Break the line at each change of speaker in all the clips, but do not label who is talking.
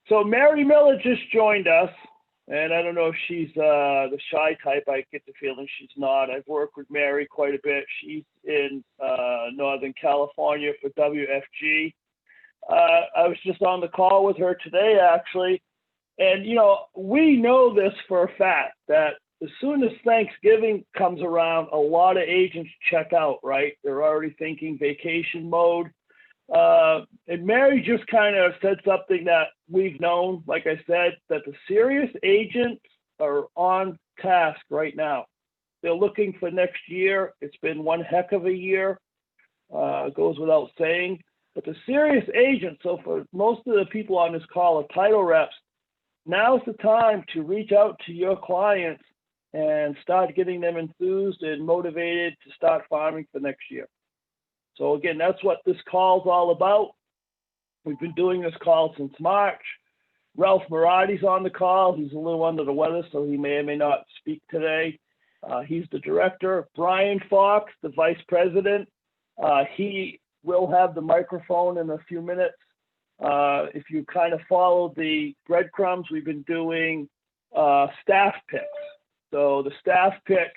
So Mary Miller just joined us, and I don't know if she's the shy type. I get the feeling she's not. I've worked with Mary quite a bit. She's in Northern California for WFG. I was just on the call with her today, actually. And, we know this for a fact that as soon as Thanksgiving comes around, a lot of agents check out, right? They're already thinking vacation mode. And Mary just kind of said something that we've known, like I said, that the serious agents are on task right now. They're looking for next year. It's been one heck of a year, goes without saying. But the serious agents, so for most of the people on this call are title reps, now's the time to reach out to your clients and start getting them enthused and motivated to start farming for next year. So again, that's what this call is all about. We've been doing this call since March. Ralph Marati's on the call. He's a little under the weather, so he may or may not speak today. He's the director. Brian Fox, the vice president. He will have the microphone in a few minutes. If you kind of follow the breadcrumbs, we've been doing staff picks. So the staff pick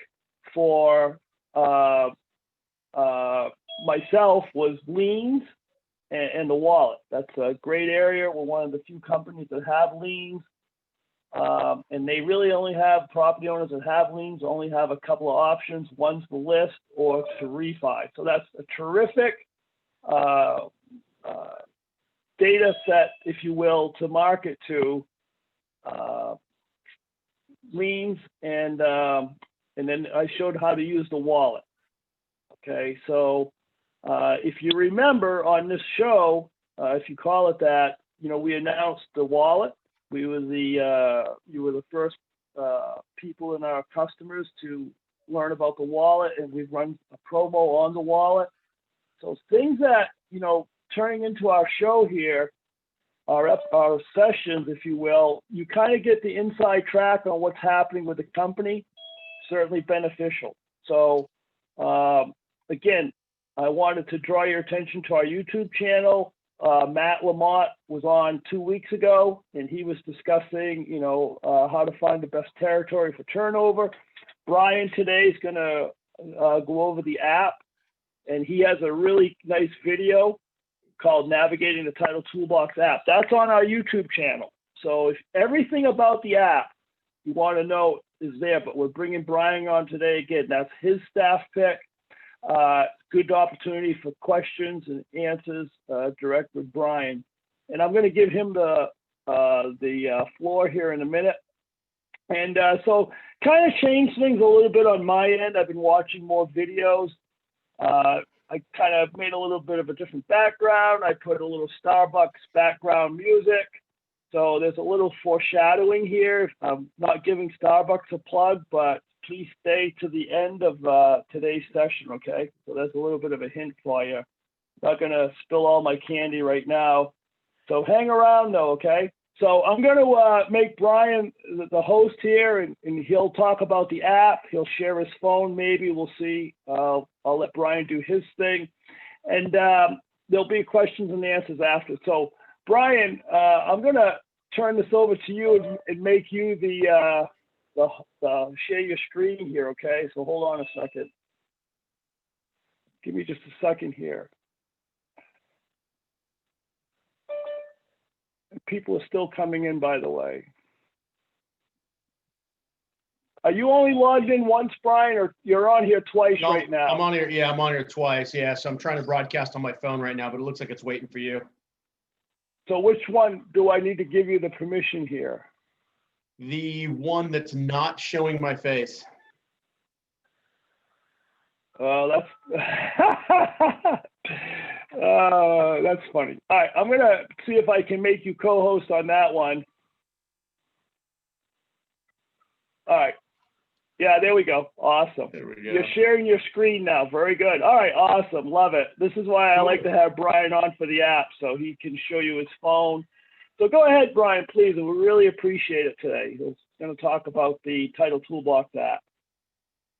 for myself was liens and the wallet. That's a great area. We're one of the few companies that have liens. And they really only have property owners that have liens, only have a couple of options. One's the list or to refi. So that's a terrific data set, if you will, to market to liens. And then I showed how to use the wallet. Okay, so if you remember on this show, if you call it that, we announced the wallet. You were the first people in our customers to learn about the wallet, and we've run a promo on the wallet. So things that, turning into our show here, our sessions, if you will, you kind of get the inside track on what's happening with the company, certainly beneficial. So again, I wanted to draw your attention to our YouTube channel. Matt Lamont was on 2 weeks ago, and he was discussing, how to find the best territory for turnover. Brian today is going to go over the app, and he has a really nice video called Navigating the Title Toolbox app. That's on our YouTube channel. So if everything about the app you want to know is there, but we're bringing Brian on today again. That's his staff pick. Good opportunity for questions and answers direct with Brian. And I'm going to give him the floor here in a minute. And so kind of change things a little bit on my end. I've been watching more videos. I kind of made a little bit of a different background. I put a little Starbucks background music. So there's a little foreshadowing here. I'm not giving Starbucks a plug, but please stay to the end of today's session, okay? So that's a little bit of a hint for you. Not going to spill all my candy right now. So hang around though, okay? So I'm going to make Brian the host here, and he'll talk about the app. He'll share his phone, maybe. We'll see. I'll let Brian do his thing. And there'll be questions and answers after. So Brian, I'm going to turn this over to you and make you the share your screen here, okay? So hold on a second. Give me just a second here. People are still coming in, by the way. Are you only logged in once, Brian, or you're on here twice right now?
I'm on here. Yeah, I'm on here twice. Yeah, so I'm trying to broadcast on my phone right now, but it looks like it's waiting for you.
So which one do I need to give you the permission here?
The one that's not showing my face.
Oh, that's funny. All right, I'm gonna see if I can make you co-host on that one. All right. Yeah, there we go. Awesome.
There we go.
You're sharing your screen now. Very good. All right, awesome. Love it. This is why I like to have Brian on for the app, so he can show you his phone. So go ahead, Brian, please. And we really appreciate it today. He's going to talk about the Title Toolbox app.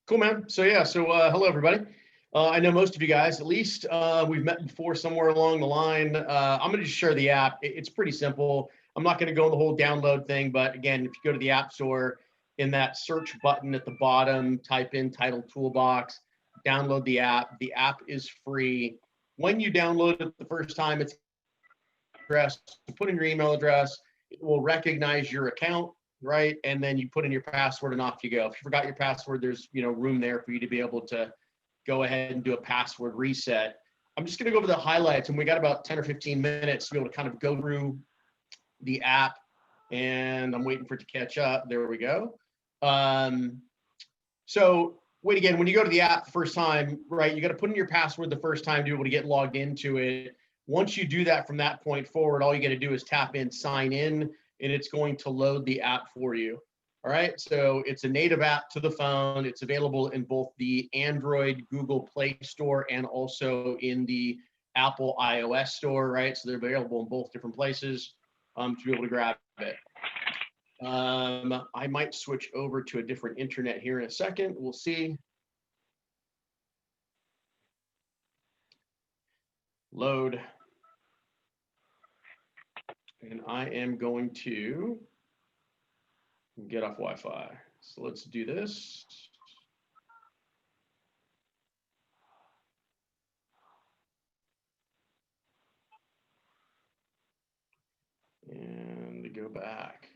Cool, man. So yeah, hello, everybody. I know most of you guys, at least we've met before somewhere along the line. I'm going to just share the app. It's pretty simple. I'm not going to go on the whole download thing, but again, if you go to the App Store, in that search button at the bottom, type in Title Toolbox, download the app. The app is free. When you download it the first time, it's address, you put in your email address, it will recognize your account, right? And then you put in your password and off you go. If you forgot your password, there's room there for you to be able to go ahead and do a password reset. I'm just going to go over the highlights, and we got about 10 or 15 minutes to be able to kind of go through the app, and I'm waiting for it to catch up. There we go. So wait, again, when you go to the app the first time, right, you got to put in your password the first time to be able to get logged into it. Once you do that, from that point forward, all you got to do is tap in, sign in, and it's going to load the app for you. All right, so it's a native app to the phone. It's available in both the Android Google Play Store and also in the Apple iOS store, right? So they're available in both different places to be able to grab it. I might switch over to a different internet here in a second. We'll see. Load. And I am going to get off Wi-Fi. So let's do this. And go back.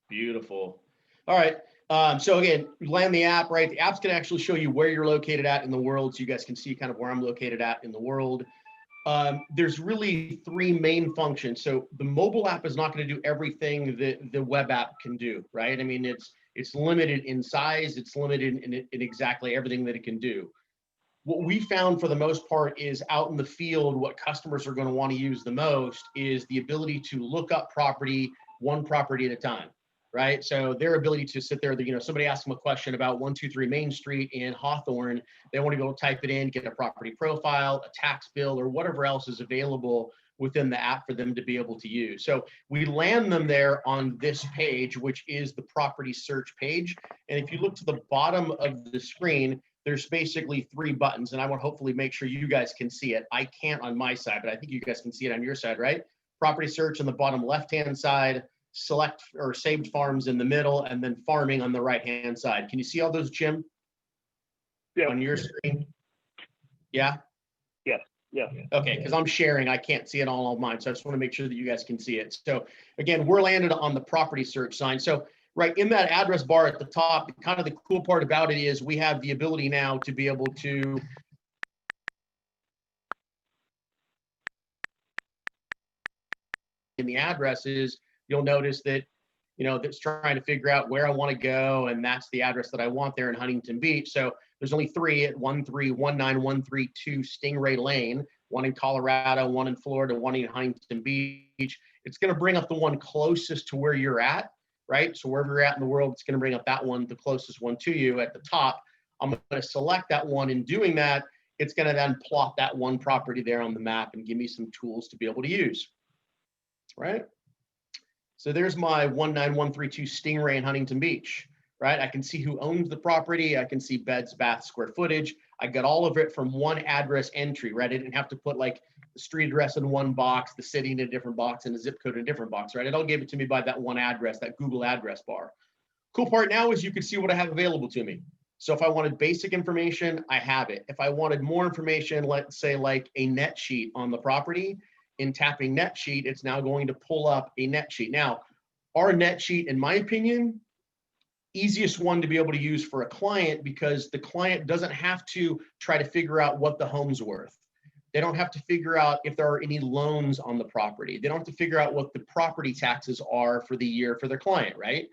Beautiful. All right. So again, land the app, right? The app's going to actually show you where you're located at in the world, so you guys can see kind of where I'm located at in the world. There's really three main functions. So the mobile app is not going to do everything that the web app can do, right? I mean, it's limited in size. It's limited in exactly everything that it can do. What we found for the most part is out in the field, what customers are going to want to use the most is the ability to look up property, one property at a time, right? So their ability to sit there, somebody asks them a question about 123 Main Street in Hawthorne, they want to be able to type it in, get a property profile, a tax bill, or whatever else is available within the app for them to be able to use. So we land them there on this page, which is the property search page. And if you look to the bottom of the screen, there's basically three buttons, and I want to hopefully make sure you guys can see it. I can't on my side, but I think you guys can see it on your side, right? Property search on the bottom left-hand side, select or saved farms in the middle, and then farming on the right-hand side. Can you see all those, Jim?
Yeah.
On your screen? Yeah?
Yeah. Yeah.
Okay, because I'm sharing, I can't see it all on mine, so I just want to make sure that you guys can see it. So again, we're landed on the property search sign. So right in that address bar at the top, kind of the cool part about it is we have the ability now to be able to in the addresses, you'll notice that, that's trying to figure out where I want to go, and that's the address that I want there in Huntington Beach. So there's only three at 1319132 Stingray Lane, one in Colorado, one in Florida, one in Huntington Beach. It's going to bring up the one closest to where you're at, right? So wherever you're at in the world, it's going to bring up that one, the closest one to you at the top. I'm going to select that one. In doing that, it's going to then plot that one property there on the map and give me some tools to be able to use, right? So there's my 19132 Stingray in Huntington Beach, right? I can see who owns the property. I can see beds, baths, square footage. I got all of it from one address entry, right? I didn't have to put like the street address in one box, the city in a different box, and the zip code in a different box, right? It all gave it to me by that one address, that Google address bar. Cool part now is you can see what I have available to me. So if I wanted basic information, I have it. If I wanted more information, let's say like a net sheet on the property, in tapping net sheet, it's now going to pull up a net sheet. Now, our net sheet, in my opinion, easiest one to be able to use for a client, because the client doesn't have to try to figure out what the home's worth. They don't have to figure out if there are any loans on the property. They don't have to figure out what the property taxes are for the year for their client, right?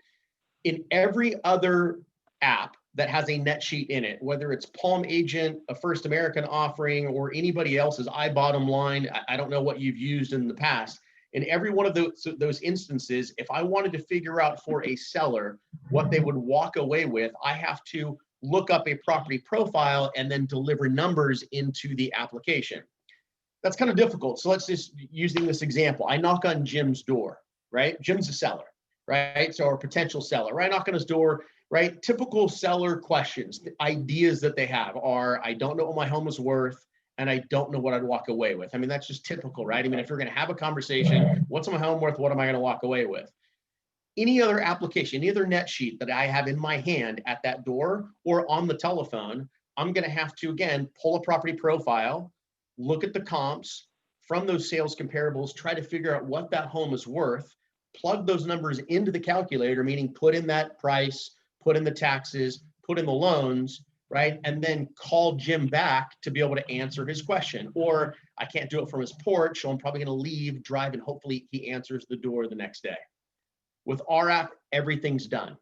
In every other app that has a net sheet in it, whether it's Palm Agent, a First American Offering, or anybody else's iBottomline, I don't know what you've used in the past. In every one of those instances, if I wanted to figure out for a seller what they would walk away with, I have to look up a property profile, and then deliver numbers into the application. That's kind of difficult. So let's just using this example. I knock on Jim's door, right? Jim's a seller, right? So, or potential seller, right? I knock on his door, right? Typical seller questions, the ideas that they have are, I don't know what my home is worth, and I don't know what I'd walk away with. I mean, that's just typical, right? I mean, if you're going to have a conversation, what's my home worth? What am I going to walk away with? Any other application, any other net sheet that I have in my hand at that door or on the telephone, I'm going to have to, again, pull a property profile, look at the comps from those sales comparables, try to figure out what that home is worth, plug those numbers into the calculator, meaning put in that price, put in the taxes, put in the loans, right? And then call Jim back to be able to answer his question. Or I can't do it from his porch, so I'm probably going to leave, drive, and hopefully he answers the door the next day. With our app, everything's done.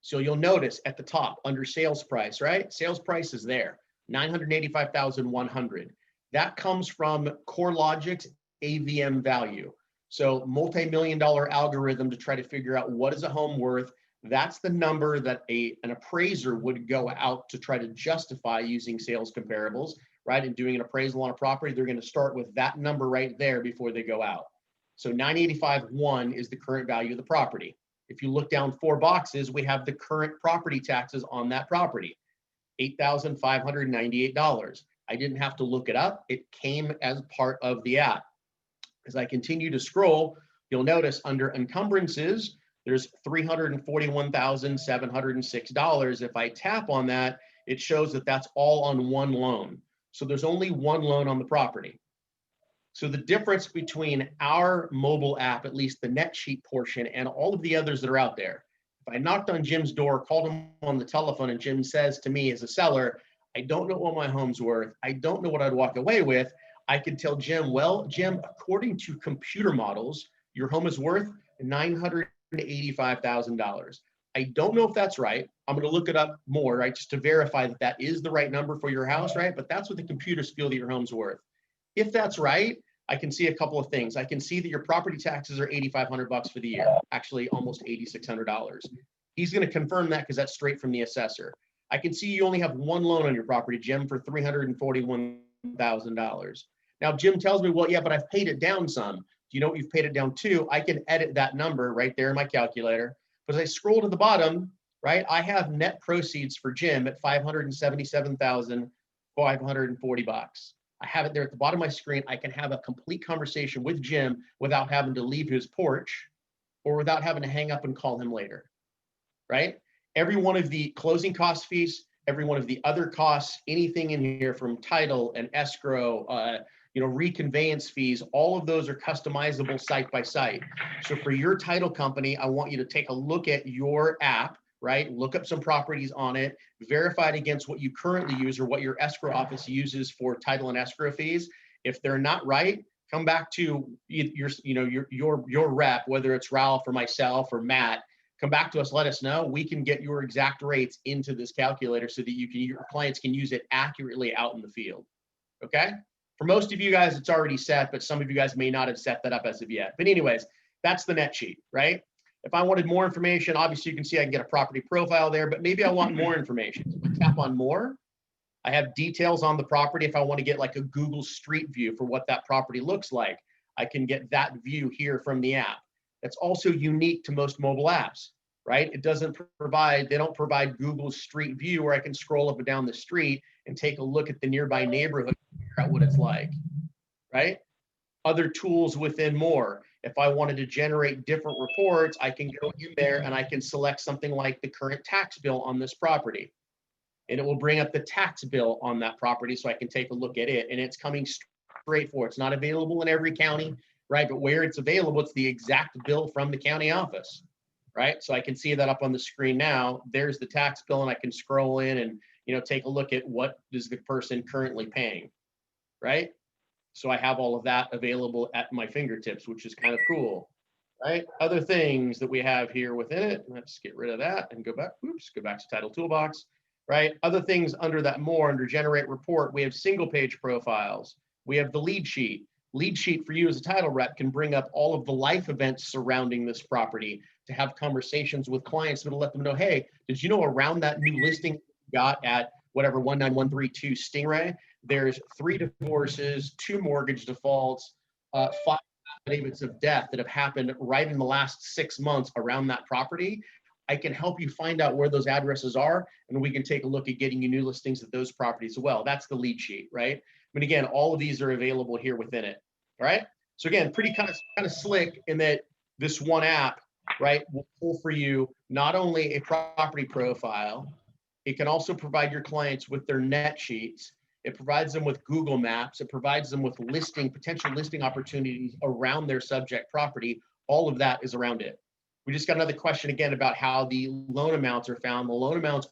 So you'll notice at the top under sales price, right? Sales price is there, $985,100. That comes from CoreLogic's AVM value. So multi-million-dollar algorithm to try to figure out what is a home worth. That's the number that an appraiser would go out to try to justify using sales comparables, right? And doing an appraisal on a property, they're going to start with that number right there before they go out. So 985.1 is the current value of the property. If you look down 4 boxes, we have the current property taxes on that property, $8,598. I didn't have to look it up. It came as part of the app. As I continue to scroll, you'll notice under encumbrances, there's $341,706. If I tap on that, it shows that that's all on one loan. So there's only one loan on the property. So the difference between our mobile app, at least the NetSheet portion, and all of the others that are out there, if I knocked on Jim's door, called him on the telephone, and Jim says to me as a seller, I don't know what my home's worth, I don't know what I'd walk away with, I could tell Jim, well, Jim, according to computer models, your home is worth $985,000. I don't know if that's right. I'm going to look it up more, right, just to verify that that is the right number for your house, right? But that's what the computers feel that your home's worth. If that's right, I can see a couple of things. I can see that your property taxes are $8,500 for the year, actually almost $8,600. He's going to confirm that because that's straight from the assessor. I can see you only have one loan on your property, Jim, for $341,000. Now, Jim tells me, well, yeah, but I've paid it down some. Do you know what you've paid it down to? I can edit that number right there in my calculator. But as I scroll to the bottom, right, I have net proceeds for Jim at $577,540. I have it there at the bottom of my screen. I can have a complete conversation with Jim without having to leave his porch or without having to hang up and call him later, right? Every one of the closing cost fees, every one of the other costs, anything in here from title and escrow, reconveyance fees, all of those are customizable site by site. So for your title company, I want you to take a look at your app, right? Look up some properties on it, verify it against what you currently use or what your escrow office uses for title and escrow fees. If they're not right, come back to your rep, whether it's Ralph or myself or Matt. Come back to us, let us know. We can get your exact rates into this calculator so that your clients can use it accurately out in the field. Okay? For most of you guys, it's already set, but some of you guys may not have set that up as of yet. But anyways, that's the net sheet, right? If I wanted more information, obviously you can see I can get a property profile there, but maybe I want more information. So I tap on more. I have details on the property. If I want to get like a Google Street View for what that property looks like, I can get that view here from the app. That's also unique to most mobile apps, right? They don't provide Google Street View where I can scroll up and down the street and take a look at the nearby neighborhood and figure out what it's like, right? Other tools within more. If I wanted to generate different reports, I can go in there and I can select something like the current tax bill on this property. And it will bring up the tax bill on that property so I can take a look at it. And it's coming straight for it. It's not available in every county, right? But where it's available, it's the exact bill from the county office, right? So I can see that up on the screen now. There's the tax bill and I can scroll in and take a look at what is the person currently paying, right? So I have all of that available at my fingertips, which is kind of cool, right? Other things that we have here within it, let's get rid of that and go back, go back to Title Toolbox, right? Other things under that more, under Generate Report, we have single page profiles. We have the lead sheet. Lead sheet for you as a title rep can bring up all of the life events surrounding this property to have conversations with clients that'll let them know, hey, did you know around that new listing got at whatever 19132 Stingray, there's 3 divorces, 2 mortgage defaults, 5 affidavits of death that have happened right in the last 6 months around that property. I can help you find out where those addresses are, and we can take a look at getting you new listings at those properties as well. That's the lead sheet, right? I mean, again, all of these are available here within it. All right. So again, pretty kind of slick in that this one app, right, will pull for you not only a property profile, it can also provide your clients with their net sheets. It provides them with Google Maps. It provides them with potential listing opportunities around their subject property. All of that is around it. We just got another question again about how the loan amounts are found. The loan amounts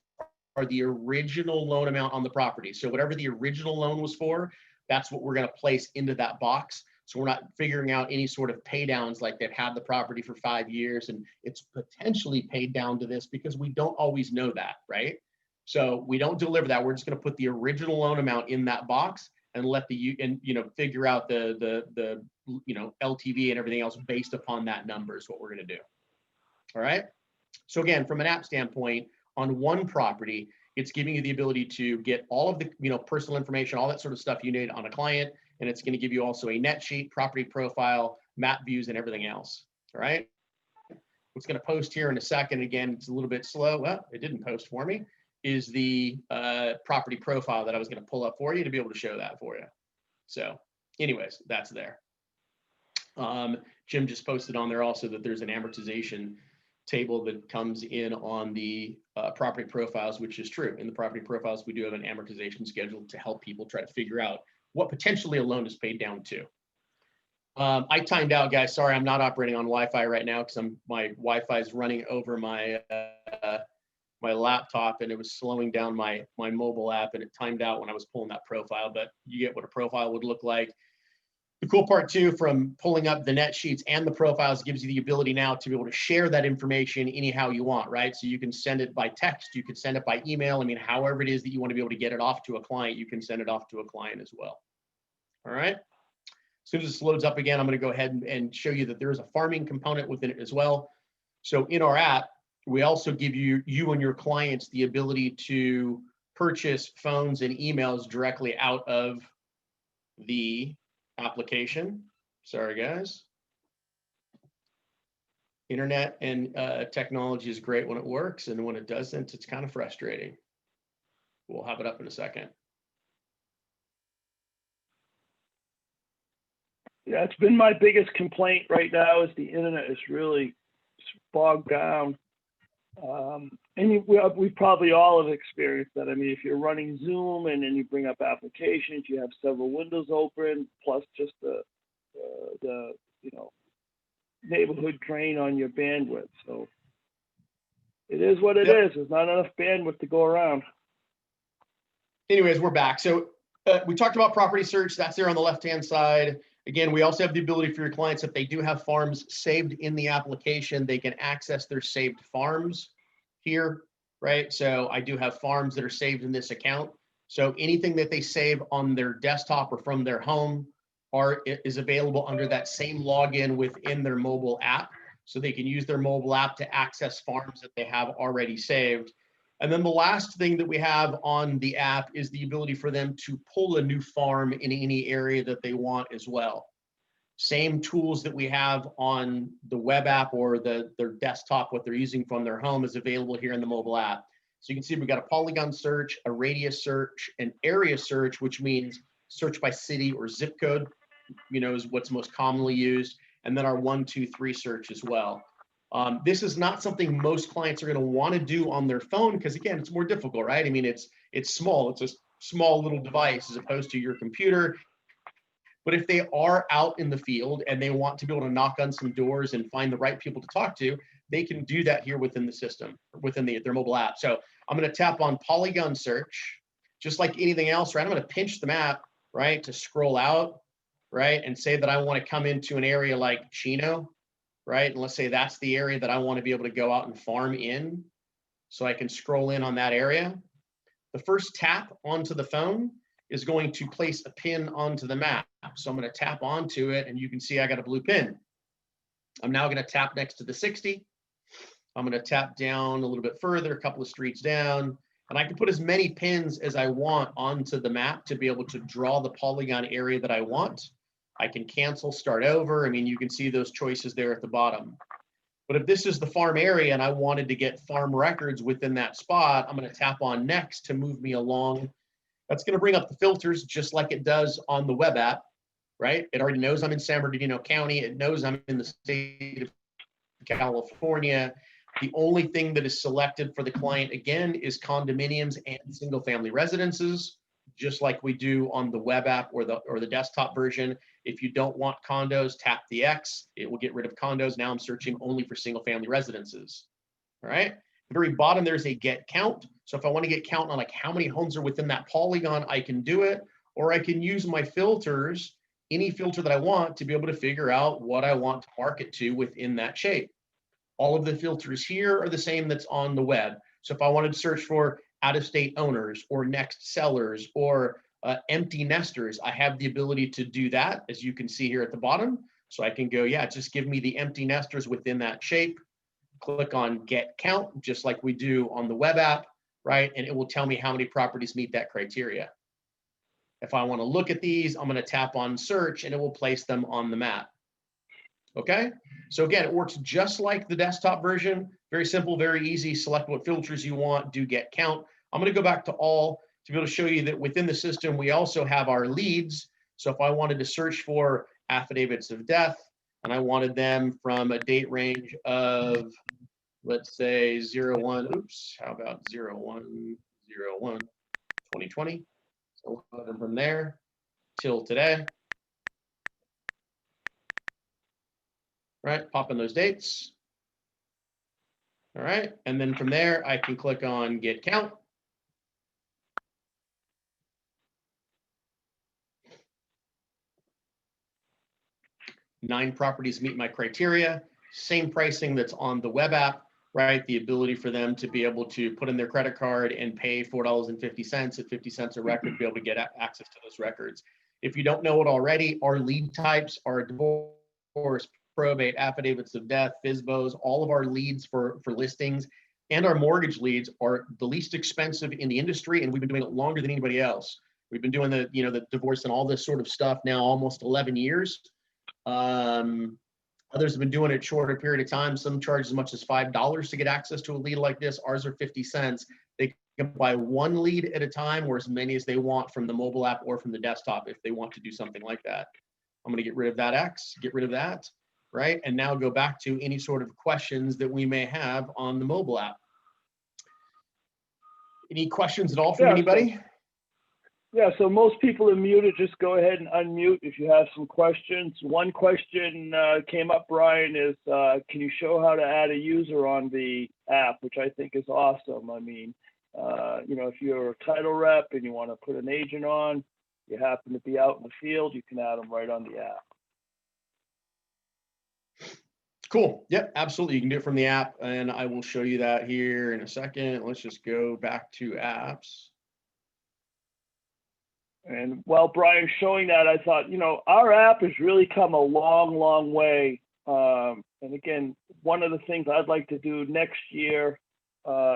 are the original loan amount on the property. So whatever the original loan was for, that's what we're going to place into that box. So we're not figuring out any sort of pay downs like they've had the property for 5 years and it's potentially paid down to this, because we don't always know that, right? So we don't deliver that. We're just going to put the original loan amount in that box and let figure out the LTV and everything else based upon that number is what we're going to do. All right. So again, from an app standpoint, on one property, it's giving you the ability to get all of the personal information, all that sort of stuff you need on a client, and it's going to give you also a net sheet, property profile, map views, and everything else. All right. What's going to post here in a second, again, it's a little bit slow. Well, it didn't post for me, is the property profile that I was going to pull up for you to be able to show that for you. So anyways, that's there. Jim just posted on there also that there's an amortization table that comes in on the property profiles, which is true. In the property profiles, we do have an amortization schedule to help people try to figure out what potentially a loan is paid down to. I timed out, guys. Sorry, I'm not operating on Wi-Fi right now because my Wi-Fi is running over my my laptop, and it was slowing down my mobile app, and it timed out when I was pulling that profile. But you get what a profile would look like. The cool part too, from pulling up the net sheets and the profiles, gives you the ability now to be able to share that information anyhow you want, right? So you can send it by text, you can send it by email. I mean, however it is that you want to be able to get it off to a client, you can send it off to a client as well. All right. As soon as this loads up again, I'm going to go ahead and show you that there is a farming component within it as well. So in our app, we also give you and your clients the ability to purchase phones and emails directly out of the application. Sorry, guys. Internet and technology is great when it works, and when it doesn't, it's kind of frustrating. We'll have it up in a second.
Yeah, it's been my biggest complaint right now is the internet is really bogged down. And we probably all have experienced that. I mean, if you're running Zoom and then you bring up applications, you have several windows open, plus just the neighborhood drain on your bandwidth. So it is what it is. There's not enough bandwidth to go around.
Anyways, we're back. So we talked about property search. That's there on the left-hand side. Again, we also have the ability for your clients, if they do have farms saved in the application, they can access their saved farms here, right? So I do have farms that are saved in this account. So anything that they save on their desktop or from their home is available under that same login within their mobile app. So they can use their mobile app to access farms that they have already saved. And then the last thing that we have on the app is the ability for them to pull a new farm in any area that they want as well. Same tools that we have on the web app or their desktop, what they're using from their home, is available here in the mobile app. So you can see we've got a polygon search, a radius search, an area search, which means search by city or zip code, is what's most commonly used. And then our 1, 2, 3 search as well. This is not something most clients are going to want to do on their phone because, again, it's more difficult, right? I mean, it's small. It's a small little device as opposed to your computer. But if they are out in the field and they want to be able to knock on some doors and find the right people to talk to, they can do that here within the system, within their mobile app. So I'm going to tap on Polygon Search, just like anything else, right? I'm going to pinch the map, right, to scroll out, right, and say that I want to come into an area like Chino, right? And let's say that's the area that I want to be able to go out and farm in. So I can scroll in on that area. The first tap onto the phone is going to place a pin onto the map. So I'm going to tap onto it and you can see I got a blue pin. I'm now going to tap next to the 60. I'm going to tap down a little bit further, a couple of streets down, And I can put as many pins as I want onto the map to be able to draw the polygon area that I want. I can cancel, start over. I mean, you can see those choices there at the bottom. But if this is the farm area and I wanted to get farm records within that spot, I'm going to tap on next to move me along. That's going to bring up the filters just like it does on the web app, right? It already knows I'm in San Bernardino County. It knows I'm in the state of California. The only thing that is selected for the client, again, is condominiums and single family residences, just like we do on the web app or the desktop version. If you don't want condos, tap the X. It will get rid of condos. Now I'm searching only for single family residences. All right. At the very bottom, there's a get count. So if I want to get count on like how many homes are within that polygon, I can do it, or I can use my filters, any filter that I want, to be able to figure out what I want to market to within that shape. All of the filters here are the same that's on the web. So if I wanted to search for out-of-state owners or next sellers or empty nesters, I have the ability to do that, as you can see here at the bottom. So I can go, yeah, just give me the empty nesters within that shape. Click on get count, just like we do on the web app, right? And it will tell me how many properties meet that criteria. If I want to look at these, I'm going to tap on search and it will place them on the map. Okay, so again, it works just like the desktop version. Very simple, very easy. Select what filters you want, do get count. I'm going to go back to all to be able to show you that within the system, we also have our leads. So if I wanted to search for affidavits of death and I wanted them from a date range of, let's say 01, oops, how about 01/01/2020? So we'll go from there till today. Right, pop in those dates. All right, and then from there, I can click on get count. Nine properties meet my criteria. Same pricing that's on the web app, right? The ability for them to be able to put in their credit card and pay $4.50 at 50 cents a record to be able to get access to those records. If you don't know it already, our lead types are divorce, probate, affidavits of death, FSBOs, all of our leads for listings and our mortgage leads are the least expensive in the industry, and we've been doing it longer than anybody else. We've been doing the divorce and all this sort of stuff now almost 11 years. Others have been doing it shorter period of time. Some charge as much as $5 to get access to a lead like this. Ours are 50 cents. They can buy one lead at a time or as many as they want from the mobile app or from the desktop if they want to do something like that. I'm going to get rid of that X, get rid of that, right? And now go back to any sort of questions that we may have on the mobile app. Any questions at all from anybody?
So most people are muted. Just go ahead and unmute if you have some questions. One question came up, Brian, is can you show how to add a user on the app, which I think is awesome. I mean, if you're a title rep and you want to put an agent on, you happen to be out in the field, you can add them right on the app.
Cool. Yep, absolutely. You can do it from the app, and I will show you that here in a second. Let's just go back to apps.
And while Brian's showing that, I thought, our app has really come a long, long way. And again, one of the things I'd like to do next year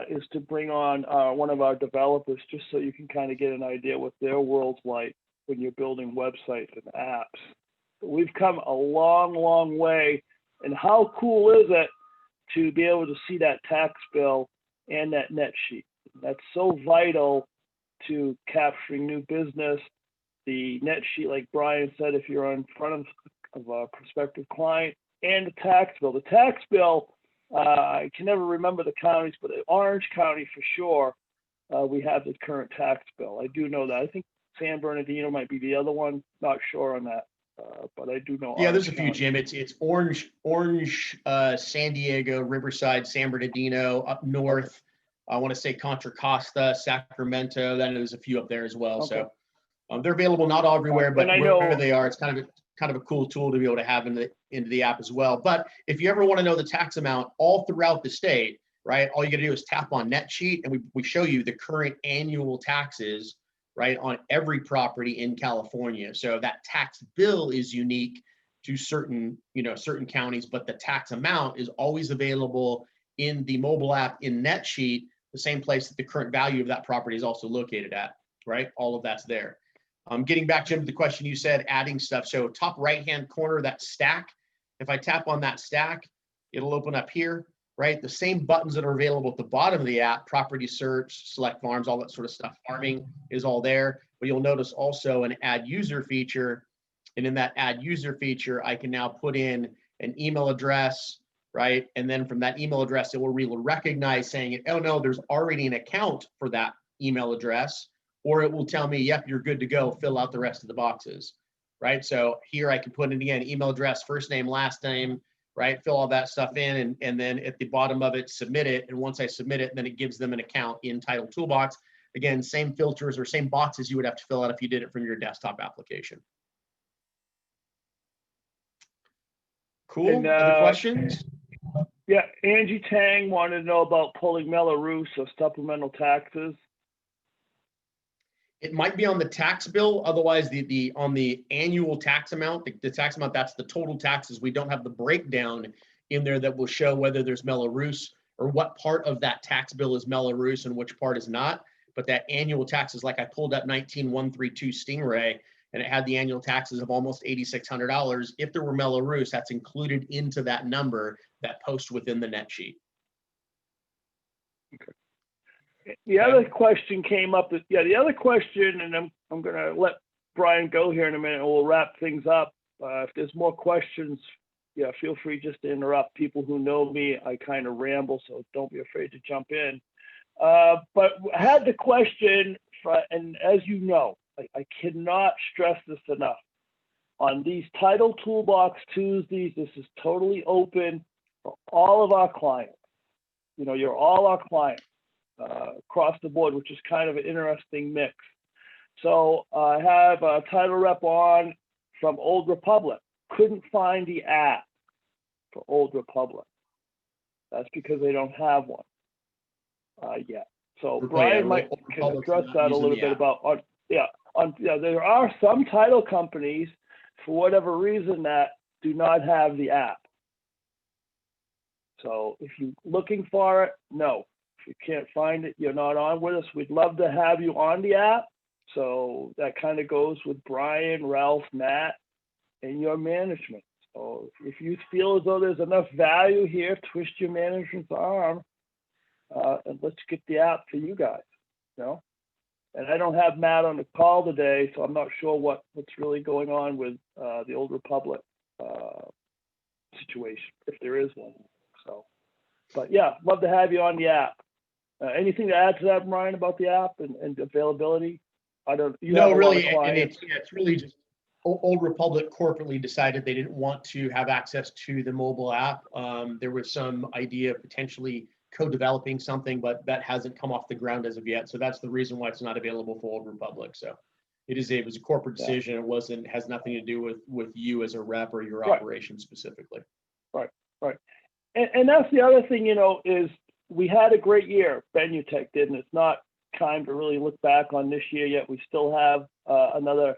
is to bring on one of our developers, just so you can kind of get an idea what their world's like when you're building websites and apps. But we've come a long, long way. And how cool is it to be able to see that tax bill and that net sheet? That's so vital to capturing new business. The net sheet, like Brian said, if you're in front of a prospective client, and the tax bill. The tax bill, I can never remember the counties, but in Orange County for sure, we have the current tax bill. I do know that. I think San Bernardino might be the other one. Not sure on that, but I do know.
Yeah,
Orange
there's a
County.
few, Jim. It's Orange, San Diego, Riverside, San Bernardino, up north. I want to say Contra Costa, Sacramento. Then there's a few up there as well. Okay. So they're available not everywhere, but wherever they are, it's kind of a cool tool to be able to have into the app as well. But if you ever want to know the tax amount all throughout the state, right, all you got to do is tap on net sheet, and we show you the current annual taxes, right, on every property in California. So that tax bill is unique to certain counties, but the tax amount is always available in the mobile app in net sheet, the same place that the current value of that property is also located at, right? All of that's there. Getting back, Jim, to the question you said, adding stuff. So top right-hand corner, that stack, if I tap on that stack, it'll open up here, right? The same buttons that are available at the bottom of the app, property search, select farms, all that sort of stuff. Farming is all there, but you'll notice also an add user feature. And in that add user feature, I can now put in an email address, right? And then from that email address, it will recognize saying, oh no, there's already an account for that email address, or it will tell me, yep, you're good to go, fill out the rest of the boxes, right? So here I can put in again, email address, first name, last name, right? Fill all that stuff in, and then at the bottom of it, submit it. And once I submit it, then it gives them an account in Title Toolbox. Again, same filters or same boxes you would have to fill out if you did it from your desktop application. Cool.
And,
other questions?
Yeah, Angie Tang wanted to know about pulling Mello-Roos or supplemental taxes.
It might be on the tax bill. Otherwise, on the annual tax amount, the tax amount, that's the total taxes. We don't have the breakdown in there that will show whether there's Mello-Roos or what part of that tax bill is Mello-Roos and which part is not. But that annual taxes, like I pulled up 19132 Stingray, and it had the annual taxes of almost $8,600. If there were Mello-Roos, that's included into that number that posts within the net sheet.
Okay. The other question came up. The other question, and I'm going to let Brian go here in a minute, and we'll wrap things up. If there's more questions, yeah, feel free just to interrupt. People who know me, I kind of ramble, so don't be afraid to jump in. But I had the question, and as you know, I cannot stress this enough. On these Title Toolbox Tuesdays, this is totally open for all of our clients. You know, you're all our clients. Across the board, which is kind of an interesting mix. So I have a title rep on from Old Republic. Couldn't find the app for Old Republic. That's because they don't have one yet. So Brian might can address that a little bit about. There are some title companies, for whatever reason, that do not have the app. So if you're looking for it, no. If you can't find it, you're not on with us. We'd love to have you on the app. So that kind of goes with Brian, Ralph, Matt, and your management. So if you feel as though there's enough value here, twist your management's arm, and let's get the app for you guys. You know? And I don't have Matt on the call today, so I'm not sure what's really going on with the Old Republic situation, if there is one. So, but yeah, love to have you on the app. Anything to add to that, Brian, about the app and availability? I don't. No,
really, and it's really just Old Republic corporately decided they didn't want to have access to the mobile app. There was some idea of potentially co-developing something, but that hasn't come off the ground as of yet. So that's the reason why it's not available for Old Republic. So it was a corporate decision. It has nothing to do with you as a rep or your operation specifically. Right.
And that's the other thing, is we had a great year, Benutech did, and it's not time to really look back on this year yet. We still have another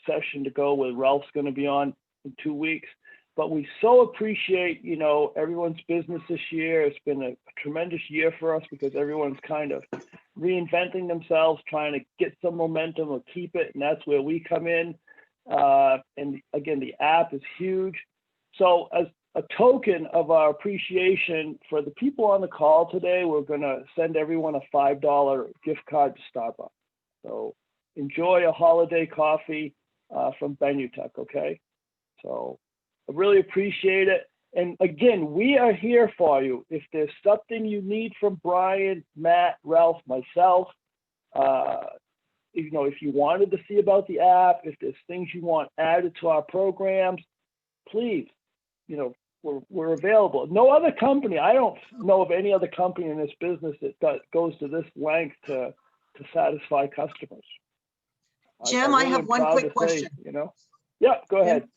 session to go where Ralph's going to be on in 2 weeks. But we so appreciate, everyone's business this year. It's been a tremendous year for us because everyone's kind of reinventing themselves, trying to get some momentum or keep it, and that's where we come in. And again, the app is huge. So as a token of our appreciation for the people on the call today, we're going to send everyone a $5 gift card to Starbucks. So enjoy a holiday coffee from Benutech, okay? So I really appreciate it. And again, we are here for you. If there's something you need from Brian, Matt, Ralph, myself, if you wanted to see about the app, if there's things you want added to our programs, please, we're available. No other company, I don't know of any other company in this business that goes to this length to satisfy customers.
Jim, I have one quick question.
Yeah, go ahead.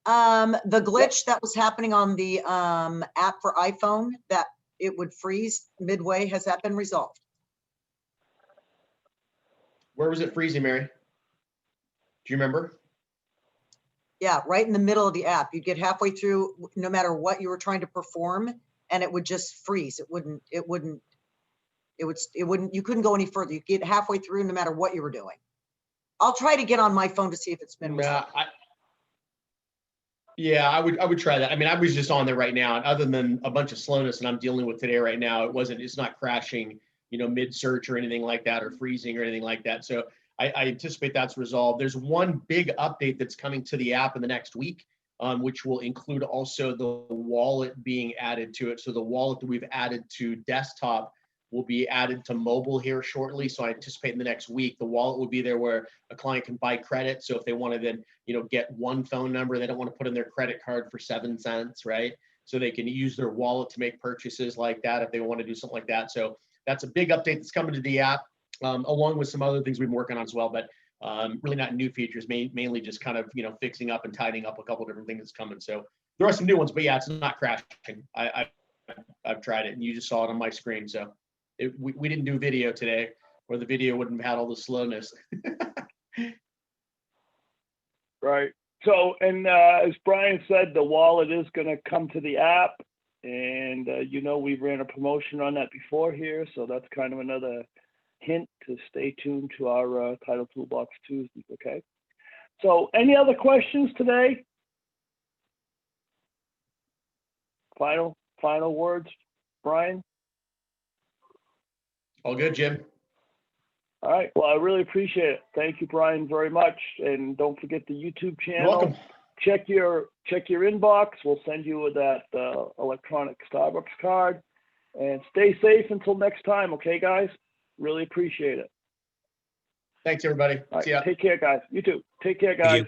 The glitch that was happening on the app for iPhone, that it would freeze midway, has that been resolved?
Where was it freezing, Mary? Do you remember?
Yeah, right in the middle of the app. You'd get halfway through, no matter what you were trying to perform, and it would just freeze. It wouldn't You couldn't go any further. You get halfway through no matter what you were doing. I'll try to get on my phone to see if it's been resolved.
Yeah, I would try that. I mean, I was just on there right now, and other than a bunch of slowness that I'm dealing with today right now, it's not crashing, mid-search or anything like that, or freezing or anything like that. So I anticipate that's resolved. There's one big update that's coming to the app in the next week, which will include also the wallet being added to it. So the wallet that we've added to desktop will be added to mobile here shortly. So I anticipate in the next week, the wallet will be there where a client can buy credit. So if they want to then, get one phone number, they don't want to put in their credit card for 7 cents, right? So they can use their wallet to make purchases like that if they want to do something like that. So that's a big update that's coming to the app, along with some other things we've been working on as well, but really not new features, mainly just kind of, fixing up and tidying up a couple different things that's coming. So there are some new ones, but yeah, it's not crashing. I've tried it, and you just saw it on my screen. So we didn't do video today, or the video wouldn't have had all the slowness.
Right. So, and as Brian said, the wallet is going to come to the app, and we ran a promotion on that before here, so that's kind of another hint to stay tuned to our Title Toolbox Tuesdays. Okay. So, any other questions today? Final words, Brian?
All good, Jim.
All right. Well, I really appreciate it. Thank you, Brian, very much. And don't forget the YouTube channel.
You're welcome.
Check your inbox. We'll send you that electronic Starbucks card. And stay safe until next time. Okay, guys? Really appreciate it.
Thanks, everybody.
All right,
See ya.
take care, guys. You too. Take care, guys.